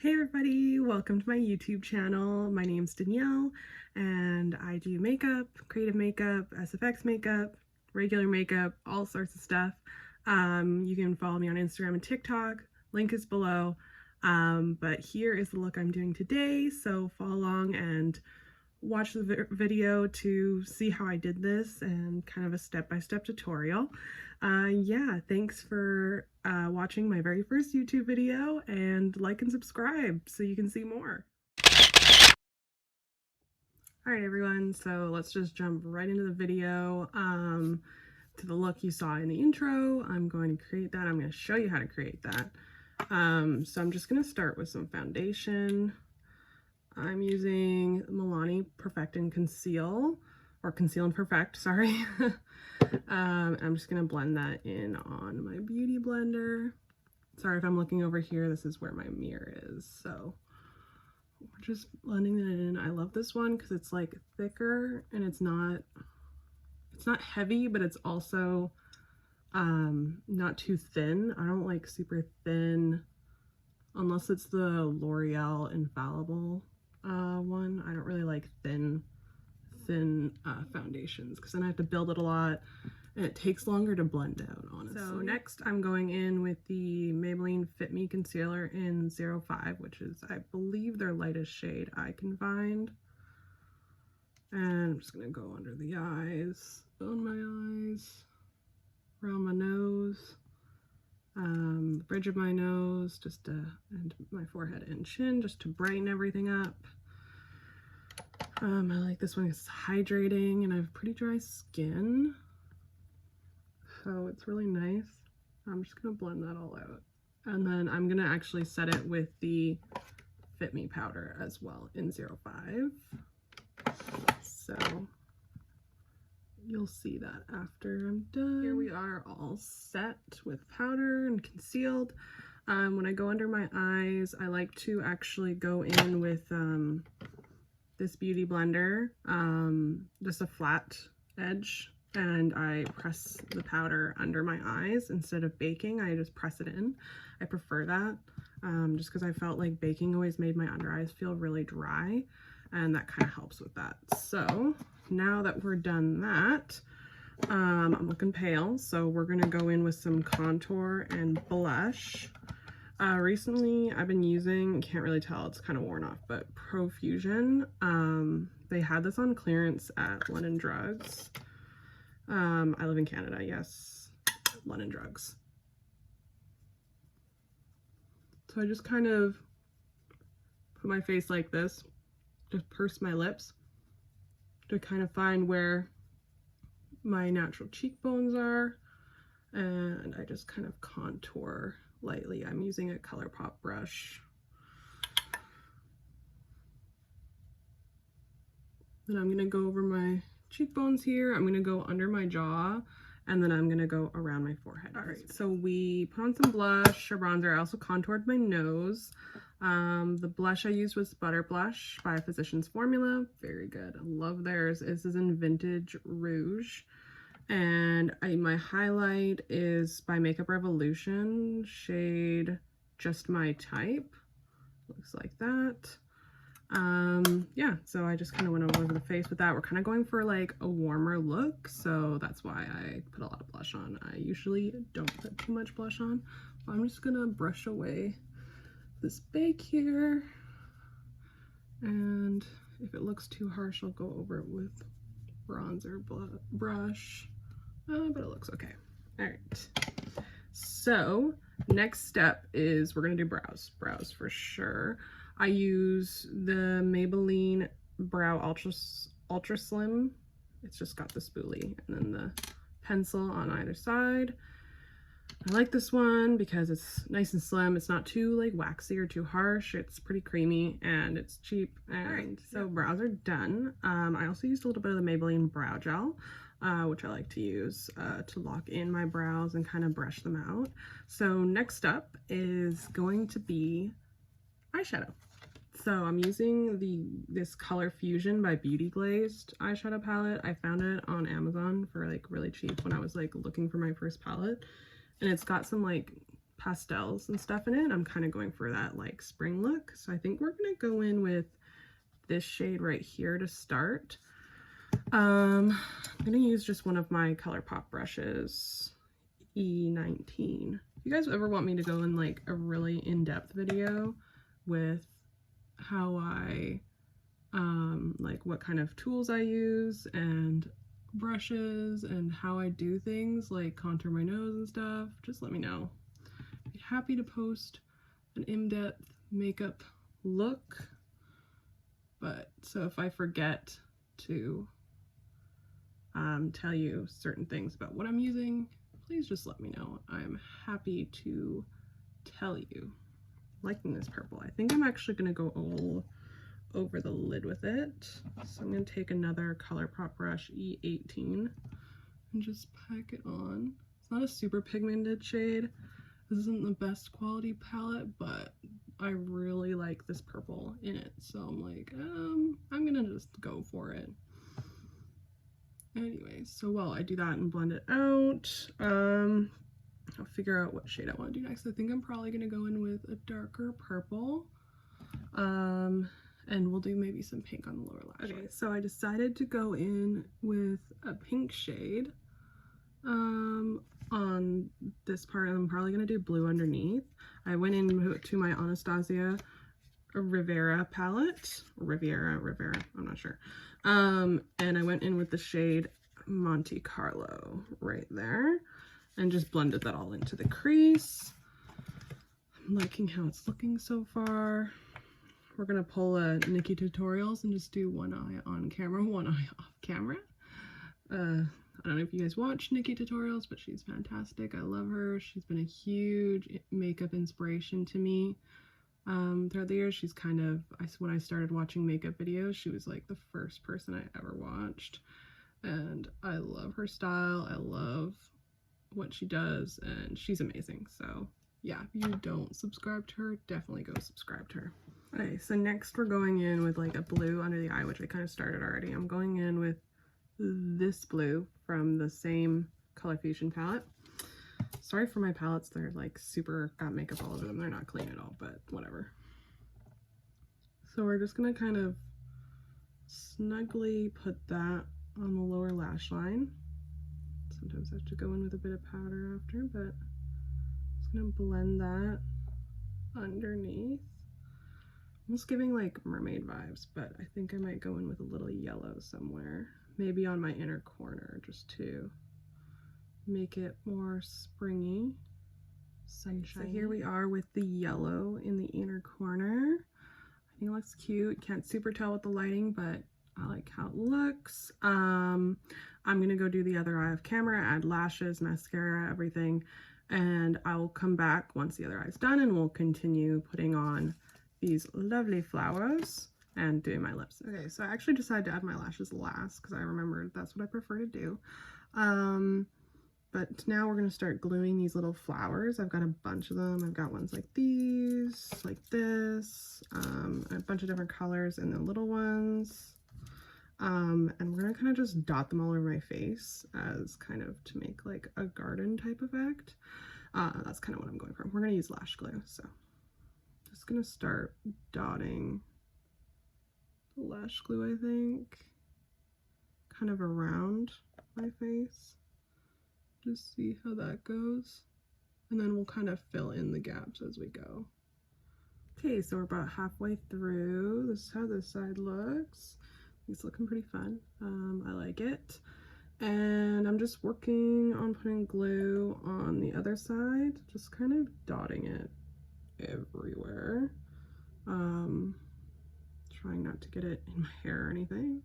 Hey everybody, welcome to my YouTube channel. My name's Danielle and I do makeup, creative makeup, SFX makeup, regular makeup, all sorts of stuff. You can follow me on Instagram and TikTok, link is below. But here is the look I'm doing today, so follow along and watch the video to see how I did this and kind of a step-by-step tutorial. Yeah, thanks for watching my very first YouTube video, and like and subscribe so you can see more. Alright everyone, so let's just jump right into the video. To the look you saw in the intro, I'm going to create that. I'm going to show you how to create that. So I'm just going to start with some foundation. I'm using Milani Perfect and Conceal, or Conceal and Perfect, sorry. I'm just gonna blend that in on my beauty blender. Sorry if I'm looking over here, this is where my mirror is, so we're just blending that in. I love this one because it's like thicker and it's not heavy, but it's also not too thin. I don't like super thin unless it's the L'Oreal Infallible one. I don't really like thin foundations because then I have to build it a lot and it takes longer to blend out, honestly. So next I'm going in with the Maybelline Fit Me Concealer in 05, which is, I believe, their lightest shade I can find. And I'm just gonna go under the eyes, on my eyes, around my nose, bridge of my nose, just to, and my forehead and chin, just to brighten everything up. I like this one, it's hydrating and I have pretty dry skin, so it's really nice. I'm just gonna blend that all out, and then I'm gonna actually set it with the Fit Me powder as well in 05. So you'll see that after I'm done. Here we are, all set with powder and concealed. When I go under my eyes, I like to actually go in with this beauty blender, just a flat edge, and I press the powder under my eyes instead of baking. I just press it in. I prefer that, just because I felt like baking always made my under eyes feel really dry, and that kind of helps with that. So now that we're done that, I'm looking pale, so we're gonna go in with some contour and blush. Recently I've been using, can't really tell, it's kind of worn off, but Profusion. They had this on clearance at London Drugs. I live in Canada, yes, London Drugs. So I just kind of put my face like this, just purse my lips to kind of find where my natural cheekbones are, and I just kind of contour lightly. I'm using a ColourPop brush. Then I'm gonna go over my cheekbones here. I'm gonna go under my jaw, and then I'm gonna go around my forehead. All right, so we put on some blush or bronzer. I also contoured my nose. The blush I used was Butter Blush by Physicians Formula. Very good, I love theirs. This is in Vintage Rouge. And my highlight is by Makeup Revolution, shade Just My Type. Looks like that. Yeah, so I just kind of went over the face with that. We're kind of going for like a warmer look, so that's why I put a lot of blush on. I usually don't put too much blush on. I'm just gonna brush away this bake here, and if it looks too harsh, I'll go over it with bronzer brush. But it looks okay. All right, so next step is we're gonna do brows for sure. I use the Maybelline Brow Ultra Slim. It's just got the spoolie and then the pencil on either side. I like this one because it's nice and slim. It's not too like waxy or too harsh. It's pretty creamy and it's cheap. And so brows are done. I also used a little bit of the Maybelline Brow Gel, which I like to use to lock in my brows and kind of brush them out. So next up is going to be eyeshadow. So I'm using this Color Fusion by Beauty Glazed eyeshadow palette. I found it on Amazon for like really cheap when I was like looking for my first palette. And it's got some like pastels and stuff in it. I'm kind of going for that like spring look. So I think we're going to go in with this shade right here to start. I'm going to use just one of my ColourPop brushes, E19. If you guys ever want me to go in like a really in-depth video with how I like what kind of tools I use and brushes and how I do things like contour my nose and stuff, just let me know. I'd be happy to post an in-depth makeup look, but so if I forget to tell you certain things about what I'm using, please just let me know. I'm happy to tell you. Liking this purple. I think I'm actually going to go all over the lid with it. So I'm going to take another ColourPop brush, E18, and just pack it on. It's not a super pigmented shade. This isn't the best quality palette, but I really like this purple in it. So I'm like, I'm going to just go for it. Anyway, so while I do that and blend it out, I'll figure out what shade I want to do next. I think I'm probably going to go in with a darker purple. And we'll do maybe some pink on the lower lash line. Okay, so I decided to go in with a pink shade on this part, and I'm probably going to do blue underneath. I went into my Anastasia Rivera palette. Riviera, I'm not sure. And I went in with the shade Monte Carlo right there and just blended that all into the crease. I'm liking how it's looking so far. We're gonna pull a Nikki Tutorials and just do one eye on camera, one eye off camera. I don't know if you guys watch Nikki Tutorials, but she's fantastic. I love her. She's been a huge makeup inspiration to me throughout the years. She's kind of, when I started watching makeup videos, she was like the first person I ever watched. And I love her style. I love what she does, and she's amazing. So yeah, if you don't subscribe to her, definitely go subscribe to her. Okay, so next we're going in with like a blue under the eye, which I kind of started already. I'm going in with this blue from the same Color Fusion palette. Sorry for my palettes, they're like super got makeup all over them. They're not clean at all, but whatever. So we're just gonna kind of snugly put that on the lower lash line. Sometimes I have to go in with a bit of powder after, but just gonna blend that underneath. Almost giving like mermaid vibes, but I think I might go in with a little yellow somewhere, maybe on my inner corner, just to make it more springy, sunshine. So here we are with the yellow in the inner corner. I think it looks cute. Can't super tell with the lighting, but I like how it looks. I'm gonna go do the other eye off camera, add lashes, mascara, everything, and I'll come back once the other eye's done and we'll continue putting on these lovely flowers and doing my lips. Okay, so I actually decided to add my lashes last because I remembered that's what I prefer to do. But now we're gonna start gluing these little flowers. I've got a bunch of them. I've got ones like these, like this, a bunch of different colors, and then little ones. And we're gonna kind of just dot them all over my face as kind of to make like a garden type effect. That's kind of what I'm going for. We're gonna use lash glue, so just gonna start dotting the lash glue, I think, kind of around my face. Just see how that goes, and then we'll kind of fill in the gaps as we go. Okay, so we're about halfway through. This is how this side looks. It's looking pretty fun. I like it. And I'm just working on putting glue on the other side, just kind of dotting it everywhere. Trying not to get it in my hair or anything,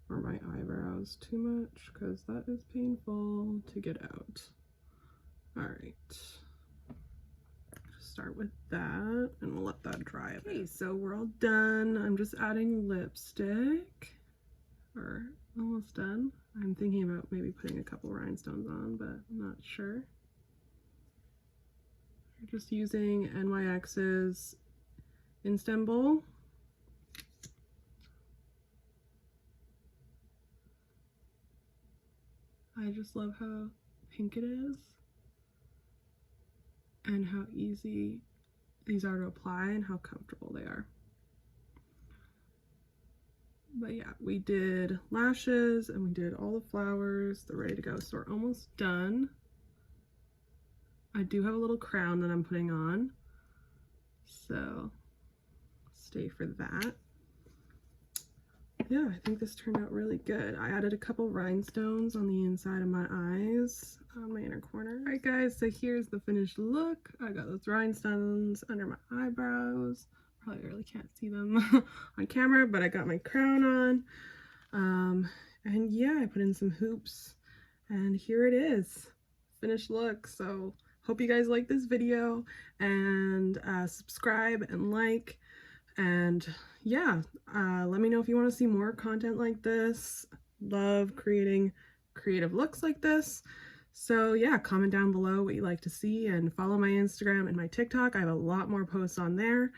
or my eyebrows too much, because that is painful to get out. All right, start with that and we'll let that dry a bit. Okay, so we're all done. I'm just adding lipstick, or almost done. I'm thinking about maybe putting a couple rhinestones on, but I'm not sure. We're just using NYX's Istanbul. I just love how pink it is. and how easy these are to apply and how comfortable they are. But yeah, we did lashes and we did all the flowers. They're ready to go. So we're almost done. I do have a little crown that I'm putting on, so stay for that. Yeah, I think this turned out really good. I added a couple rhinestones on the inside of my eyes, on my inner corner. All right guys, so here's the finished look. I got those rhinestones under my eyebrows. Probably really can't see them on camera, but I got my crown on. And yeah, I put in some hoops, and here it is, finished look. So hope you guys like this video, and subscribe and like, and yeah, let me know if you want to see more content like this. Love creating creative looks like this. So yeah, comment down below what you'd like to see, and follow my Instagram and my TikTok. I have a lot more posts on there.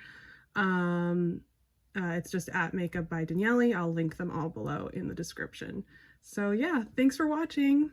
It's just @makeup by Daniele. I'll link them all below in the description. So yeah, thanks for watching.